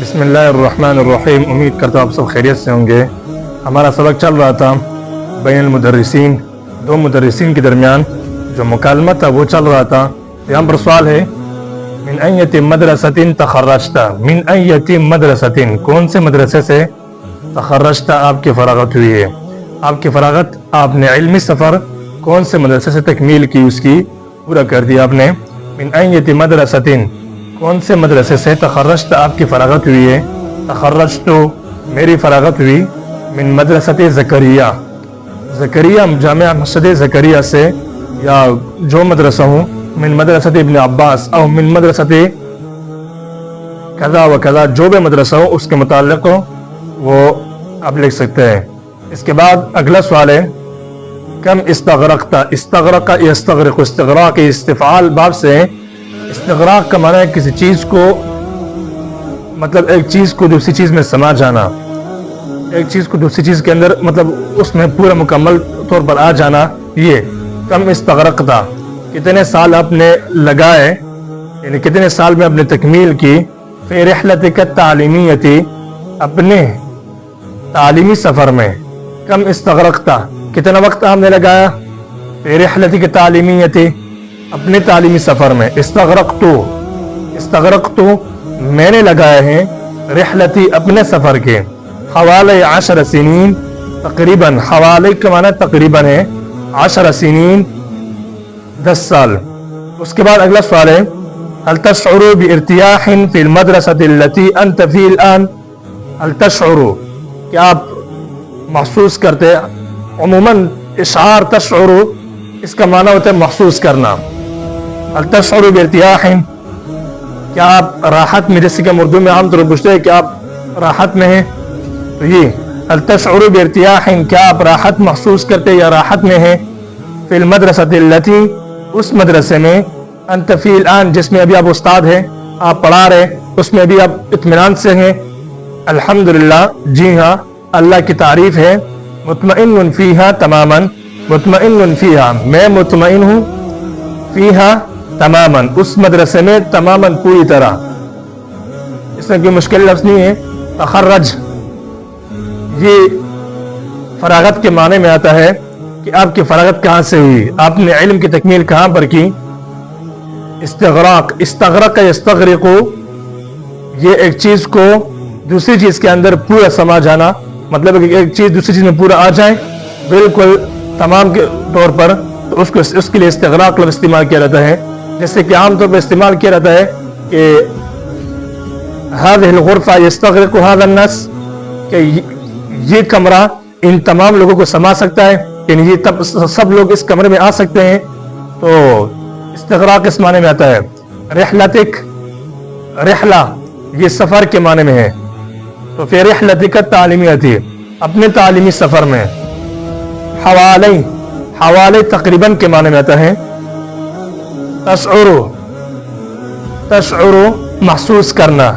بسم اللہ الرحمن الرحیم۔ امید کرتا ہوں آپ سب خیریت سے ہوں گے۔ ہمارا سبق چل رہا تھا بین المدرسین، دو مدرسین کے درمیان جو مکالمہ تھا وہ چل رہا تھا۔ یہاں پر سوال ہے من ایت مدرسۃ تخرجت، من ایت مدرسۃ، کون سے مدرسے سے تخرجت آپ کی فراغت ہوئی ہے، آپ کی فراغت، آپ نے علمی سفر کون سے مدرسے سے تکمیل کی، اس کی پورا کر دیا آپ نے۔ من ایت مدرسۃ، کون سے مدرسے سے تخرجت آپ کی فراغت ہوئی ہے۔ تخرجت میری فراغت ہوئی من مدرسۃ زکریہ، زکریہ جامعہ مسجد زکریہ سے، یا جو مدرسہ ہوں، من مدرسۃ ابن عباس او من مدرسۃ کذا و کذا، جو بھی مدرسہ ہو اس کے متعلق ہو وہ آپ لکھ سکتے ہیں۔ اس کے بعد اگلا سوال ہے کم استغرقت، استغرق یستغرق، استغراق استفعال باب سے، استغراق کا معنی ہے کسی چیز کو، مطلب ایک چیز کو دوسری چیز میں سما جانا، ایک چیز کو دوسری چیز کے اندر، مطلب اس میں پورا مکمل طور پر آ جانا۔ یہ کم استغرقت، کتنے سال آپ نے لگائے، یعنی کتنے سال میں آپ نے تکمیل کی، فی رحلتک التعلیمیۃ، اپنے تعلیمی سفر میں، کم استغرقت، کتنا وقت آپ نے لگایا، فی رحلتک التعلیمیۃ، اپنے تعلیمی سفر میں، استغرقت میں نے لگائے ہیں، رحلتی اپنے سفر کے، حوالے 10 سنین، تقریباً، حوالے کا معنی تقریباً ہے، 10 سنین 10 سال۔ اس کے بعد اگلا سوال ہے هل تشعر بارتیاح فی المدرسة التي انت فی الان، هل تشعر، کیا آپ محسوس کرتے، عموماً اشعار تشعر اس کا معنی ہوتا ہے محسوس کرنا، هل تشعر بارتیاح، کیا آپ راحت میں، جیسے کہ اردو میں عام طور پر پوچھتے ہیں کہ آپ راحت میں ہیں، تو یہ هل تشعر بارتیاح، کیا آپ راحت محسوس کرتے یا راحت میں ہیں، فی المدرسۃ التي، اس مدرسے میں، انت فی الان، جس میں ابھی آپ استاد ہیں، آپ پڑھا رہے، اس میں ابھی آپ اطمینان سے ہیں۔ الحمدللہ، جی ہاں، اللہ کی تعریف ہے۔ مطمئن فیہا تماما، مطمئن فیہا، میں مطمئن ہوں، فیہا تماما، اس مدرسے میں، تماما پوری طرح، اس میں کوئی مشکل لفظ نہیں ہے۔ تخرج یہ فراغت کے معنی میں آتا ہے کہ آپ کی فراغت کہاں سے ہوئی، آپ نے علم کی تکمیل کہاں پر کی۔ استغراق، استغرق یستغرق، یہ ایک چیز کو دوسری چیز کے اندر پورا سما جانا، مطلب کہ ایک چیز دوسری چیز میں پورا آ جائے بالکل تمام کے طور پر، تو اس کے لیے استغراق لفظ استعمال کیا جاتا ہے۔ جیسے کہ عام طور پر استعمال کیا جاتا ہے کہ هذه الغرفة يستغرق هذا الناس، کہ یہ کمرہ ان تمام لوگوں کو سما سکتا ہے، یعنی یہ تب سب لوگ اس کمرے میں آ سکتے ہیں، تو استغراق اس معنی میں آتا ہے۔ رحلتک، رحلہ یہ سفر کے معنی میں ہے، تو فی رحلتک التعلیمیۃ، اپنے تعلیمی سفر میں۔ حوالے، حوالے تقریباً کے معنی میں آتا ہے۔ تشعر، تشعر محسوس کرنا۔